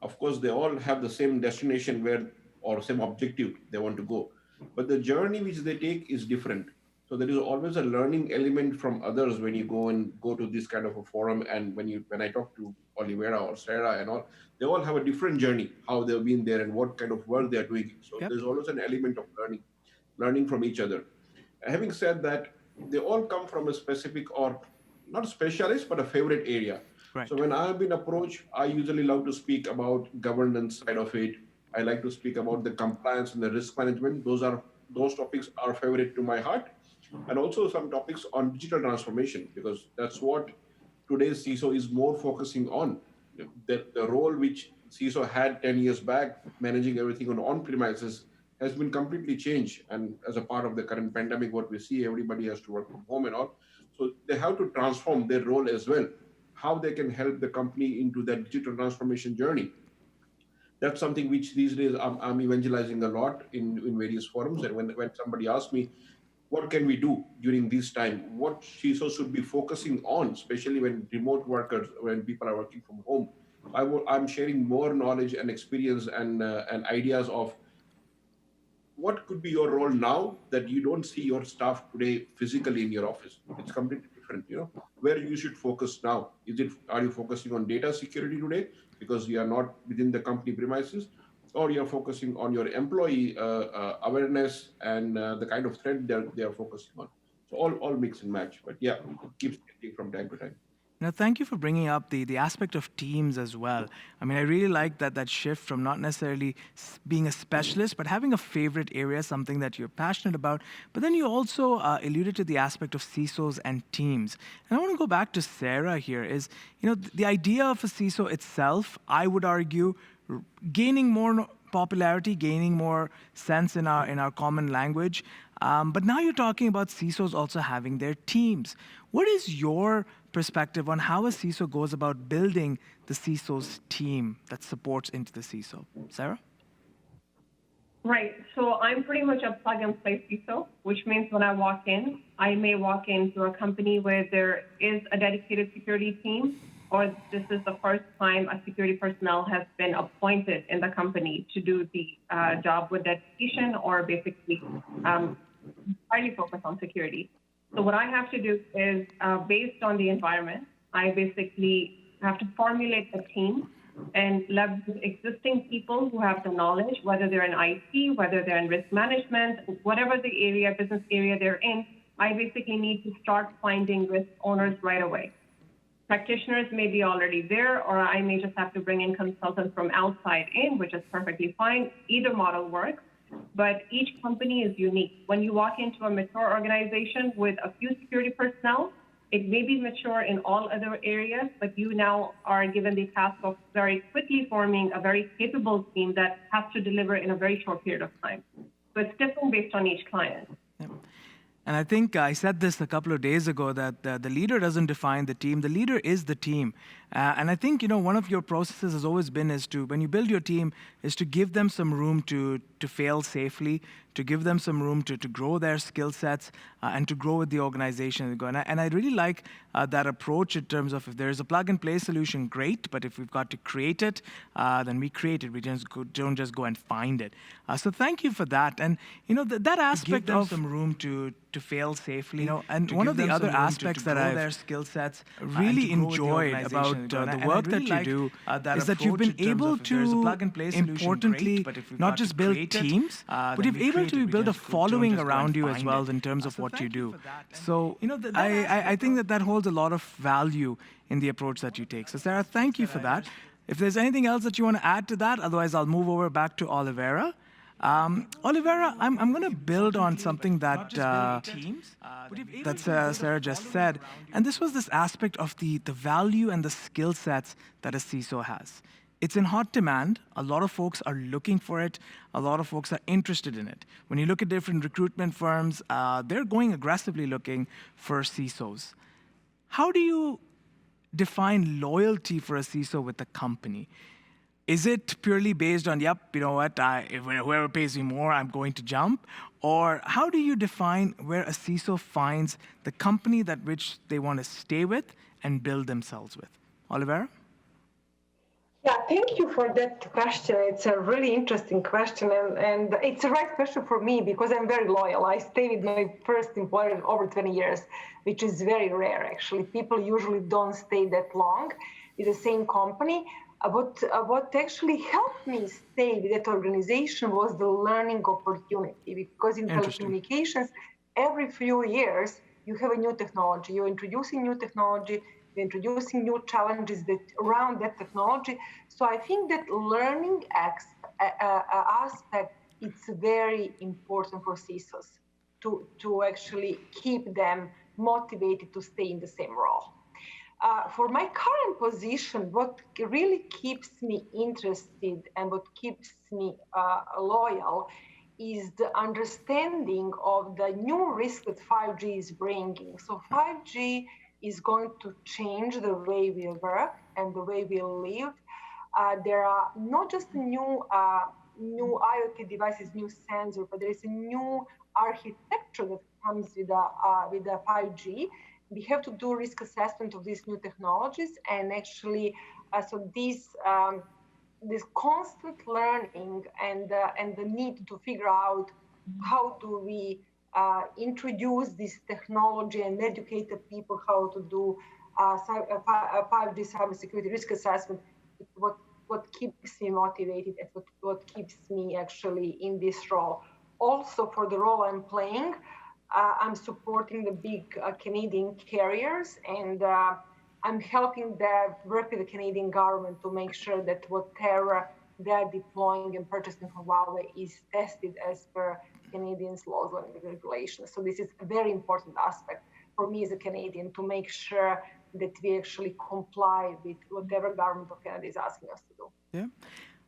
Of course, they all have the same destination or same objective they want to go, but the journey which they take is different. So there is always a learning element from others when you go to this kind of a forum. And when I talk to Oliveira or Sarah and all, they all have a different journey, how they've been there and what kind of work they're doing. So There's always an element of learning from each other. Having said that, they all come from a specific, or not a specialist, but a favorite area. Right. So when I've been approached, I usually love to speak about governance side of it. I like to speak about the compliance and the risk management. Those topics are favorite to my heart. And also some topics on digital transformation, because that's what today's CISO is more focusing on. The role which CISO had 10 years back, managing everything on-premises, has been completely changed. And as a part of the current pandemic, what we see, everybody has to work from home and all. So they have to transform their role as well, how they can help the company into that digital transformation journey. That's something which these days I'm evangelizing a lot in various forums. And when somebody asks me, what can we do during this time? What CISO should be focusing on, especially when remote workers, when people are working from home? I'm sharing more knowledge and experience and ideas of what could be your role now that you don't see your staff today physically in your office. It's completely different, where you should focus now. Are you focusing on data security today because you are not within the company premises, or you're focusing on your employee awareness and the kind of threat they are focusing on? So all mix and match, but yeah, it keeps changing from time to time. Now, thank you for bringing up the aspect of teams as well. I mean, I really like that shift from not necessarily being a specialist, but having a favorite area, something that you're passionate about. But then you also alluded to the aspect of CISOs and teams. And I want to go back to Sarah here is, the idea of a CISO itself, I would argue, gaining more popularity, gaining more sense in our common language. But now you're talking about CISOs also having their teams. What is your perspective on how a CISO goes about building the CISO's team that supports into the CISO? Sarah? Right. So I'm pretty much a plug-and-play CISO, which means when I walk in, I may walk into a company where there is a dedicated security team, or this is the first time a security personnel has been appointed in the company to do the job with dedication, or basically highly focus on security. So what I have to do is, based on the environment, I basically have to formulate a team and leverage existing people who have the knowledge, whether they're in IT, whether they're in risk management, whatever the business area they're in. I basically need to start finding risk owners right away. Practitioners may be already there, or I may just have to bring in consultants from outside in, which is perfectly fine. Either model works. But each company is unique. When you walk into a mature organization with a few security personnel, it may be mature in all other areas, but you now are given the task of very quickly forming a very capable team that has to deliver in a very short period of time. So it's different based on each client. Yep. And I think I said this a couple of days ago, that the leader doesn't define the team. The leader is the team. And I think, one of your processes has always been when you build your team, is to give them some room to fail safely, to give them some room to grow their skill sets and to grow with the organization. And I really like that approach in terms of, if there's a plug-and-play solution, great. But if we've got to create it, then we create it. We don't just go and find it. So thank you for that. And, that aspect of some room to fail safely. And one of the other aspects that I their skill sets really enjoyed about about the work that you do is that you've been able to importantly not just build teams, but you've able to build a following around you as well in terms of what you do. So I think that holds a lot of value in the approach that you take. So Sarah, thank you for that. If there's anything else that you want to add to that, otherwise I'll move over back to Oliveira. Oliveira, I'm going to build on something that Sarah just said, and this was this aspect of the value and the skill sets that a CISO has. It's in hot demand. A lot of folks are looking for it. A lot of folks are interested in it. When you look at different recruitment firms, they're going aggressively looking for CISOs. How do you define loyalty for a CISO with a company? Is it purely based on, yep, you know what, whoever pays me more, I'm going to jump? Or how do you define where a CISO finds the company that which they want to stay with and build themselves with? Oliveira? Yeah, thank you for that question. It's a really interesting question, and it's the right question for me because I'm very loyal. I stay with my first employer over 20 years, which is very rare, actually. People usually don't stay that long with the same company. What actually helped me stay with that organization was the learning opportunity, because in telecommunications, every few years, you have a new technology. You're introducing new technology, you're introducing new challenges around that technology. So I think that learning aspect, it's very important for CISOs to actually keep them motivated to stay in the same role. For my current position, what really keeps me interested and what keeps me loyal is the understanding of the new risk that 5G is bringing. So 5G is going to change the way we work and the way we live. There are not just new IoT devices, new sensor, but there is a new architecture that comes with the 5G. We have to do risk assessment of these new technologies, and actually, so this constant learning and the need to figure out how do we introduce this technology and educate the people how to do 5G cybersecurity risk assessment. What keeps me motivated and what keeps me actually in this role. Also, for the role I'm playing, I'm supporting the big Canadian carriers, and I'm helping them work with the Canadian government to make sure that whatever they're deploying and purchasing from Huawei is tested as per Canadians' laws and regulations. So this is a very important aspect for me as a Canadian to make sure that we actually comply with whatever government of Canada is asking us to do. Yeah.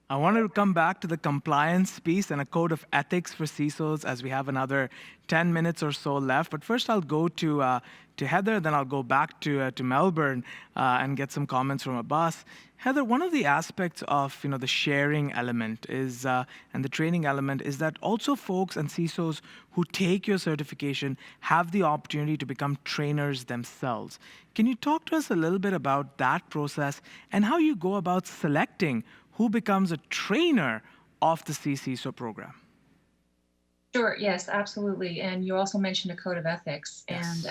I wanted to come back to the compliance piece and a code of ethics for CISOs as we have another 10 minutes or so left. But first I'll go to Heather, then I'll go back to Melbourne and get some comments from Abbas. Heather, one of the aspects of the sharing element is and the training element is that also folks and CISOs who take your certification have the opportunity to become trainers themselves. Can you talk to us a little bit about that process and how you go about selecting who becomes a trainer of the CISO program? Sure. Yes, absolutely. And you also mentioned a code of ethics. Yes.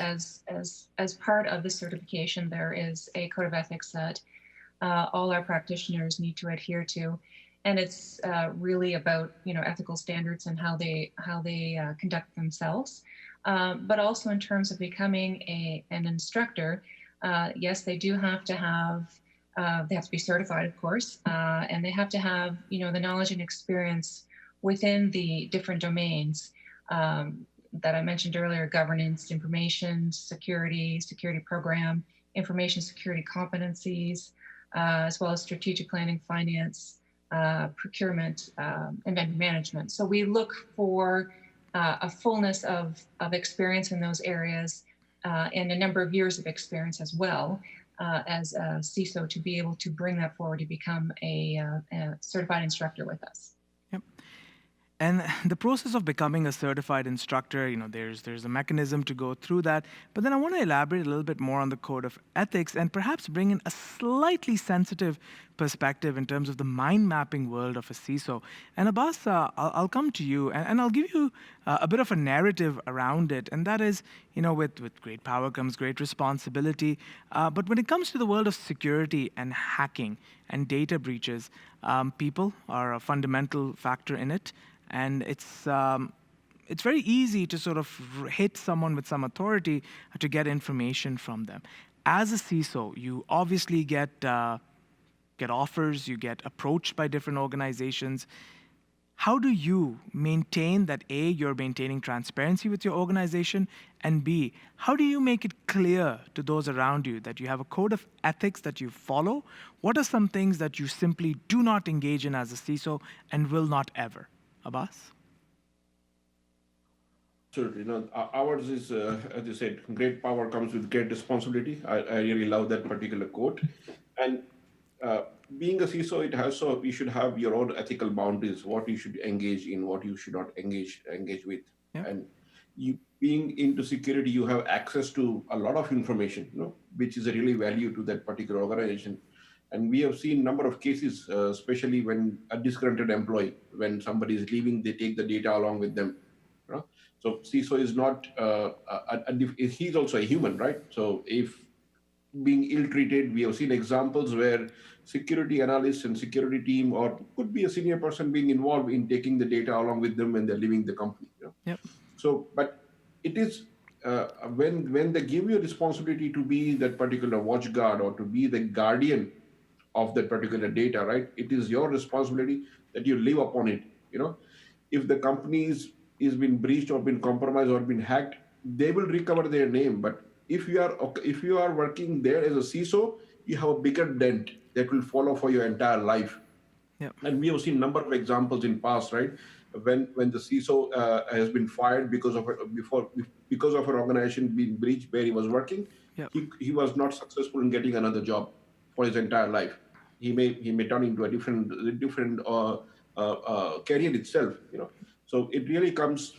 And as part of the certification, there is a code of ethics that all our practitioners need to adhere to, and it's really about ethical standards and how they conduct themselves. But also in terms of becoming an instructor, yes, they do have to have. They have to be certified, of course, and they have to have, the knowledge and experience within the different domains that I mentioned earlier: governance, information security, security program, information security competencies, as well as strategic planning, finance, procurement, and vendor management. So we look for a fullness of experience in those areas and a number of years of experience as well. As a CISO to be able to bring that forward to become a certified instructor with us. Yep. And the process of becoming a certified instructor, there's a mechanism to go through that. But then I want to elaborate a little bit more on the code of ethics and perhaps bring in a slightly sensitive perspective in terms of the mind mapping world of a CISO. And Abbas, I'll come to you and I'll give you a bit of a narrative around it. And that is, with great power comes great responsibility. But when it comes to the world of security and hacking and data breaches, people are a fundamental factor in it. And it's very easy to sort of hit someone with some authority to get information from them. As a CISO, you obviously get offers, you get approached by different organizations. How do you maintain that A, you're maintaining transparency with your organization, and B, how do you make it clear to those around you that you have a code of ethics that you follow? What are some things that you simply do not engage in as a CISO and will not ever? Abbas? Sure. Ours is, as you said, great power comes with great responsibility. I really love that particular quote. And being a CISO, you should have your own ethical boundaries, what you should engage in, what you should not engage with. Yeah. And you being into security, you have access to a lot of information, which is a really value to that particular organization. And we have seen a number of cases, especially when a disgruntled employee, when somebody is leaving, they take the data along with them. So CISO is not, he's also a human, right? So if being ill-treated, we have seen examples where security analysts and security team, or could be a senior person being involved in taking the data along with them when they're leaving the company. Yep. So, but it is, when they give you a responsibility to be that particular watchguard or to be the guardian of that particular data, right? It is your responsibility that you live upon it. If the company's is been breached or been compromised or been hacked, they will recover their name. But if you are working there as a CISO, you have a bigger dent that will follow for your entire life. Yep. And we have seen a number of examples in past, right? When the CISO has been fired because of an organization being breached where he was working, yep, he was not successful in getting another job for his entire life. He may turn into a different career itself, So it really comes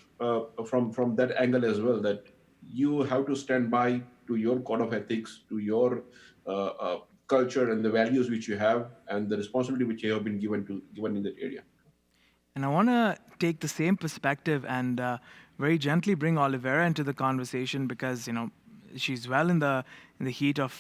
from that angle as well, that you have to stand by to your code of ethics, to your culture and the values which you have, and the responsibility which you have been given in that area. And I want to take the same perspective and very gently bring Oliveira into the conversation, because she's well in the heat of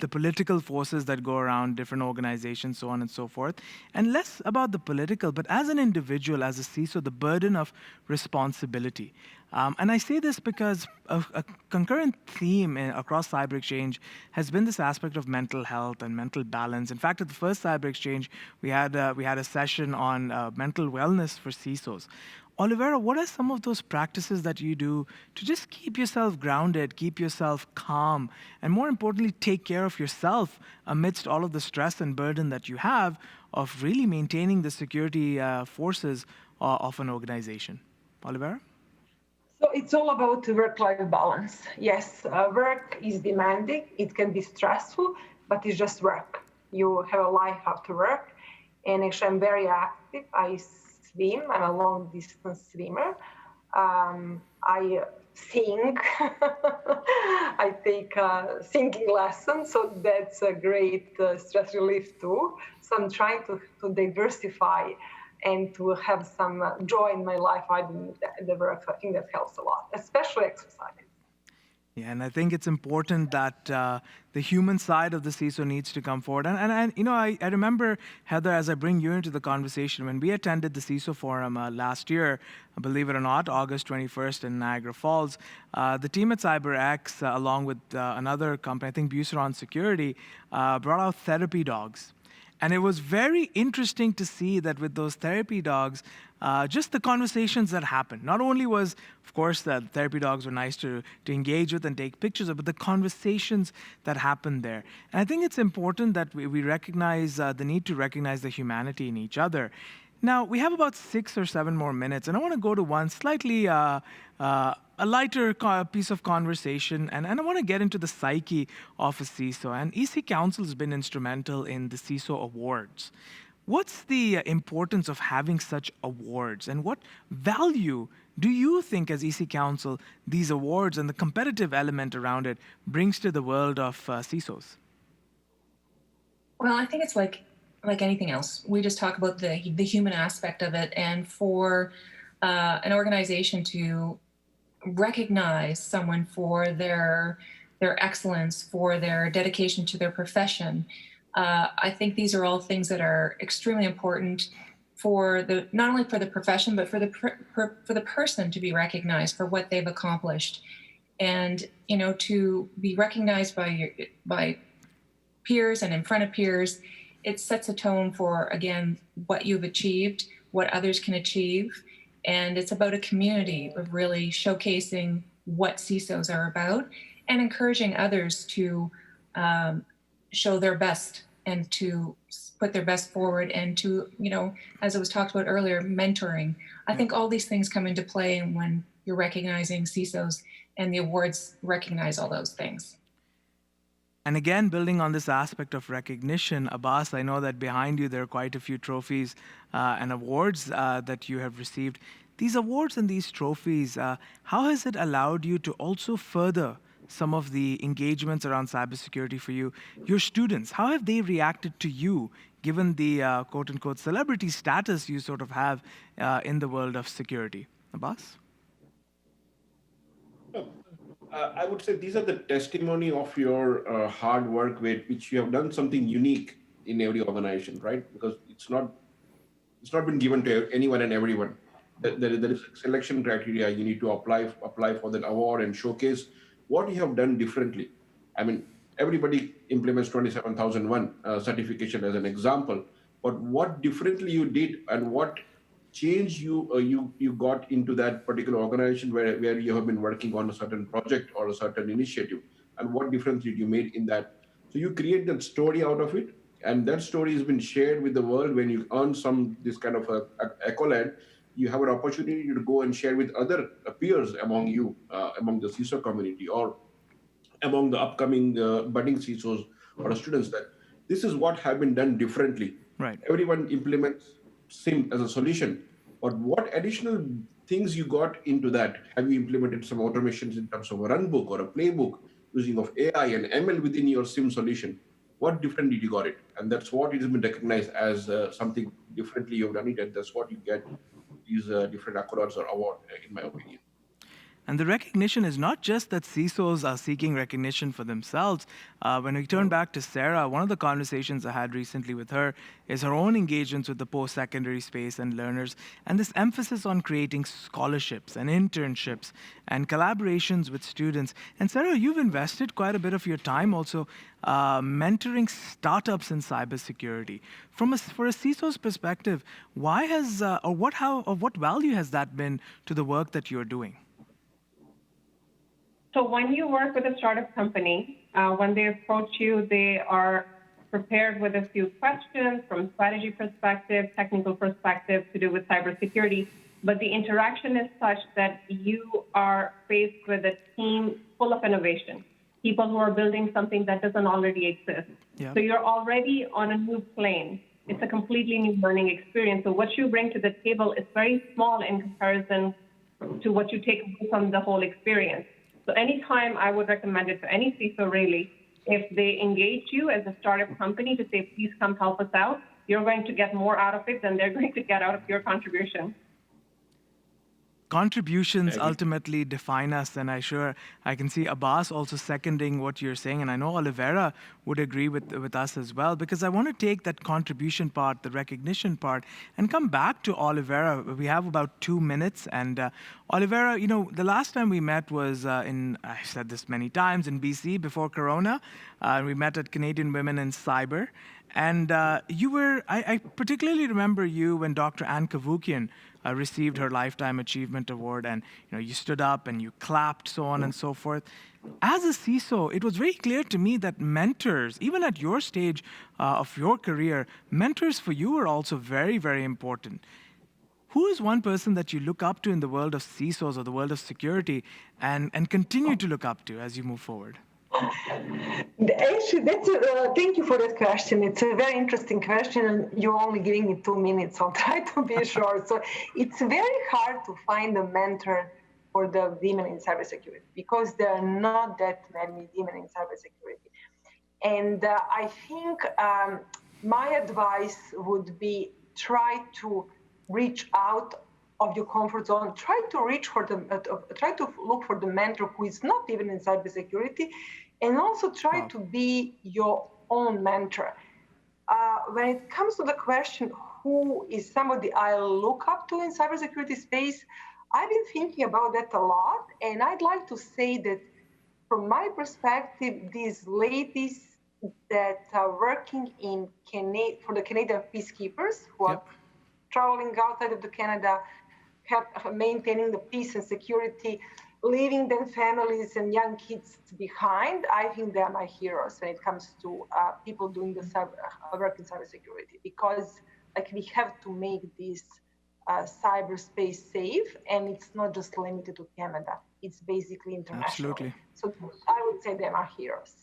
the political forces that go around different organizations, so on and so forth. And less about the political, but as an individual, as a CISO, the burden of responsibility. And I say this because a concurrent theme across CyberXchange has been this aspect of mental health and mental balance. In fact, at the first CyberXchange, we had a session on mental wellness for CISOs. Oliveira, what are some of those practices that you do to just keep yourself grounded, keep yourself calm, and more importantly, take care of yourself amidst all of the stress and burden that you have of really maintaining the security forces of an organization? Oliveira? So it's all about work-life balance. Yes, work is demanding. It can be stressful, but it's just work. You have a life after work. And actually, I'm very active. I swim. I'm a long-distance swimmer. I sing. I take singing lessons, so that's a great stress relief too. So I'm trying to diversify and to have some joy in my life while doing the work. So I think that helps a lot, especially exercising. Yeah, and I think it's important that the human side of the CISO needs to come forward. And I remember, Heather, as I bring you into the conversation, when we attended the CISO Forum last year, believe it or not, August 21st in Niagara Falls, the team at siberX, along with another company, I think Buceron Security, brought out therapy dogs. And it was very interesting to see that with those therapy dogs, just the conversations that happened. Not only was, of course, the therapy dogs were nice to engage with and take pictures of, but the conversations that happened there. And I think it's important that we recognize the need to recognize the humanity in each other. Now, we have about 6 or 7 more minutes, and I want to go to one slightly a lighter piece of conversation, and I want to get into the psyche of a CISO. And EC Council has been instrumental in the CISO Awards. What's the importance of having such awards, and what value do you think, as EC Council, these awards and the competitive element around it brings to the world of CISOs? Well, I think it's like like anything else. We just talk about the human aspect of it, and for an organization to recognize someone for their excellence, for their dedication to their profession. I think these are all things that are extremely important for the not only for the profession, but for the person to be recognized for what they've accomplished, and to be recognized by peers and in front of peers. It sets a tone for, again, what you've achieved, what others can achieve. And it's about a community of really showcasing what CISOs are about and encouraging others to show their best and to put their best forward, and to, as it was talked about earlier, mentoring. I think all these things come into play when you're recognizing CISOs, and the awards recognize all those things. And again, building on this aspect of recognition, Abbas, I know that behind you there are quite a few trophies and awards that you have received. These awards and these trophies, how has it allowed you to also further some of the engagements around cybersecurity for you? Your students, how have they reacted to you, given the quote-unquote celebrity status you sort of have in the world of security? Abbas? I would say these are the testimony of your hard work, which you have done something unique in every organization, right? Because it's not been given to anyone and everyone. There is selection criteria. You need to apply for that award and showcase what you have done differently. I mean, everybody implements 27001 certification as an example, but what differently you did and what change you got into that particular organization where you have been working on a certain project or a certain initiative, and what difference did you make in that? So you create that story out of it, and that story has been shared with the world. When you earn this kind of a accolade, you have an opportunity to go and share with other peers among you, among the CISO community, or among the upcoming budding CISOs or students, that this is what have been done differently. Right. Everyone implements SIM as a solution, but what additional things you got into that? Have you implemented some automations in terms of a runbook or a playbook using of AI and ML within your SIM solution? What different did you got it? And that's what it has been recognized as something differently you've done it, and that's what you get these different accolades or award, in my opinion. And the recognition is not just that CISOs are seeking recognition for themselves. When we turn back to Sarah, one of the conversations I had recently with her is her own engagements with the post-secondary space and learners, and this emphasis on creating scholarships and internships and collaborations with students. And Sarah, you've invested quite a bit of your time also mentoring startups in cybersecurity. For a CISO's perspective, why has what value has that been to the work that you're doing? So when you work with a startup company, when they approach you, they are prepared with a few questions from strategy perspective, technical perspective to do with cybersecurity. But the interaction is such that you are faced with a team full of innovation, people who are building something that doesn't already exist. Yeah. So you're already on a new plane. It's a completely new learning experience. So what you bring to the table is very small in comparison to what you take from the whole experience. So anytime I would recommend it to any CISO, really, if they engage you as a startup company to say, please come help us out, you're going to get more out of it than they're going to get out of your contribution. Contributions ultimately define us, and I can see Abbas also seconding what you're saying, and I know Oliveira would agree with us as well, because I want to take that contribution part, the recognition part, and come back to Oliveira. We have about 2 minutes, and Oliveira, the last time we met was I've said this many times, in BC before Corona. We met at Canadian Women in Cyber, and I particularly remember you when Dr. Ann Kavukian received her Lifetime Achievement Award, and you stood up and you clapped, so on and so forth. As a CISO, it was very clear to me that mentors, even at your stage of your career, mentors for you are also very, very important. Who is one person that you look up to in the world of CISOs or the world of security and continue to look up to as you move forward? Actually, thank you for that question. It's a very interesting question, and you're only giving me 2 minutes. I'll try to be short. So it's very hard to find a mentor for the women in cybersecurity because there are not that many women in cybersecurity. And I think my advice would be try to reach out of your comfort zone. Try to try to look for the mentor who is not even in cybersecurity, and also try to be your own mentor. When it comes to the question, who is somebody I look up to in cybersecurity space, I've been thinking about that a lot, and I'd like to say that from my perspective, these ladies that are working for the Canadian peacekeepers who are traveling outside of the Canada, maintaining the peace and security, leaving their families and young kids behind. I think they are my heroes when it comes to people doing the work in cybersecurity, because we have to make this cyberspace safe, and it's not just limited to Canada. It's basically international. Absolutely. So I would say they are heroes.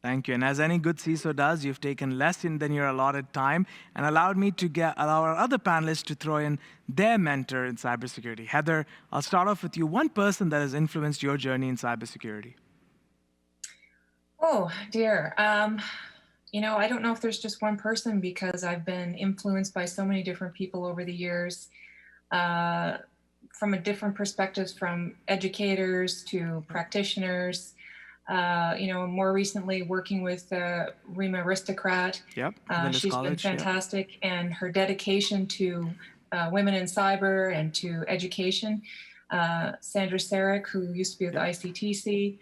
Thank you. And as any good CISO does, you've taken less than your allotted time and allowed me to allow our other panelists to throw in their mentor in cybersecurity. Heather, I'll start off with you. One person that has influenced your journey in cybersecurity. Oh, dear. I don't know if there's just one person, because I've been influenced by so many different people over the years, from a different perspectives, from educators to practitioners. More recently working with Rima Aristocrat. Yep, she's been fantastic, and her dedication to women in cyber and to education. Sandra Sarek, who used to be with the ICTC.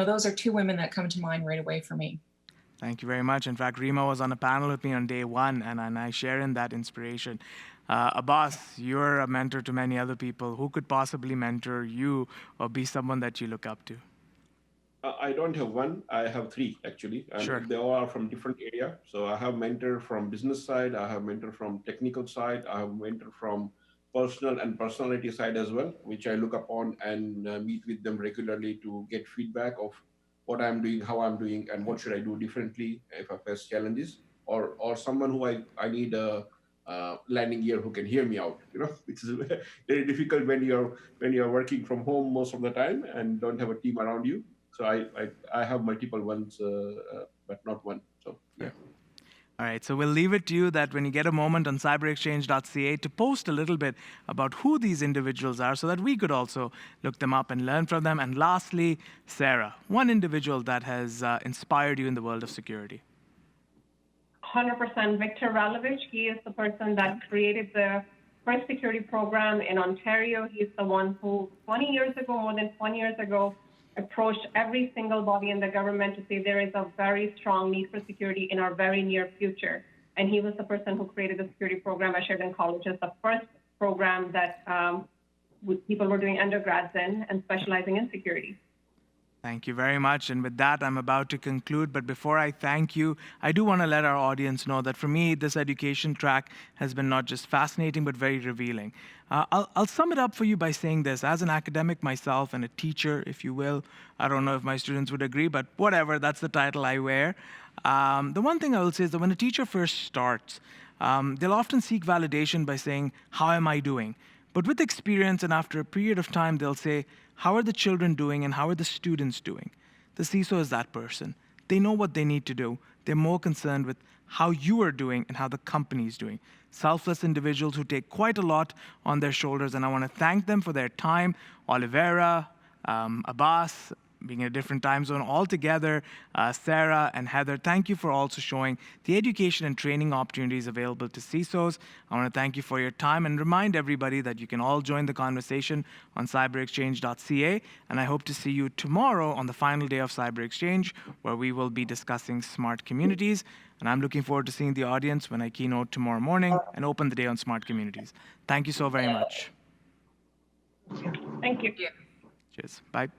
Those are two women that come to mind right away for me. Thank you very much. In fact, Rima was on a panel with me on day one, and I share in that inspiration. Abbas, you're a mentor to many other people. Who could possibly mentor you or be someone that you look up to? I don't have one. I have three, actually. And sure. They all are from different area. So I have mentor from business side. I have mentor from technical side. I have mentor from personal and personality side as well, which I look upon and meet with them regularly to get feedback of what I'm doing, how I'm doing, and what should I do differently if I face challenges, or someone who I need a landing gear who can hear me out, which is very difficult when you're working from home most of the time and don't have a team around you. So I have multiple ones, but not one. So yeah. All right, so we'll leave it to you that when you get a moment on siberXchange.ca to post a little bit about who these individuals are so that we could also look them up and learn from them. And lastly, Sarah, one individual that has inspired you in the world of security. 100% Victor Ralovich. He is the person that created the first security program in Ontario. He's the one who more than 20 years ago, approached every single body in the government to say there is a very strong need for security in our very near future. And he was the person who created the security program at Sheridan College. It's the first program that people were doing undergrads in and specializing in security. Thank you very much. And with that, I'm about to conclude. But before I thank you, I do want to let our audience know that for me, this education track has been not just fascinating, but very revealing. I'll sum it up for you by saying this. As an academic myself and a teacher, if you will, I don't know if my students would agree, but whatever, that's the title I wear. The one thing I will say is that when a teacher first starts, they'll often seek validation by saying, how am I doing? But with experience and after a period of time, they'll say, how are the children doing and how are the students doing? The CISO is that person. They know what they need to do. They're more concerned with how you are doing and how the company is doing. Selfless individuals who take quite a lot on their shoulders, and I want to thank them for their time. Oliveira, Abbas, being in a different time zone altogether, Sarah and Heather, thank you for also showing the education and training opportunities available to CISOs. I want to thank you for your time and remind everybody that you can all join the conversation on siberXchange.ca, and I hope to see you tomorrow on the final day of CyberXchange, where we will be discussing smart communities, and I'm looking forward to seeing the audience when I keynote tomorrow morning and open the day on smart communities. Thank you so very much. Thank you. Cheers. Bye.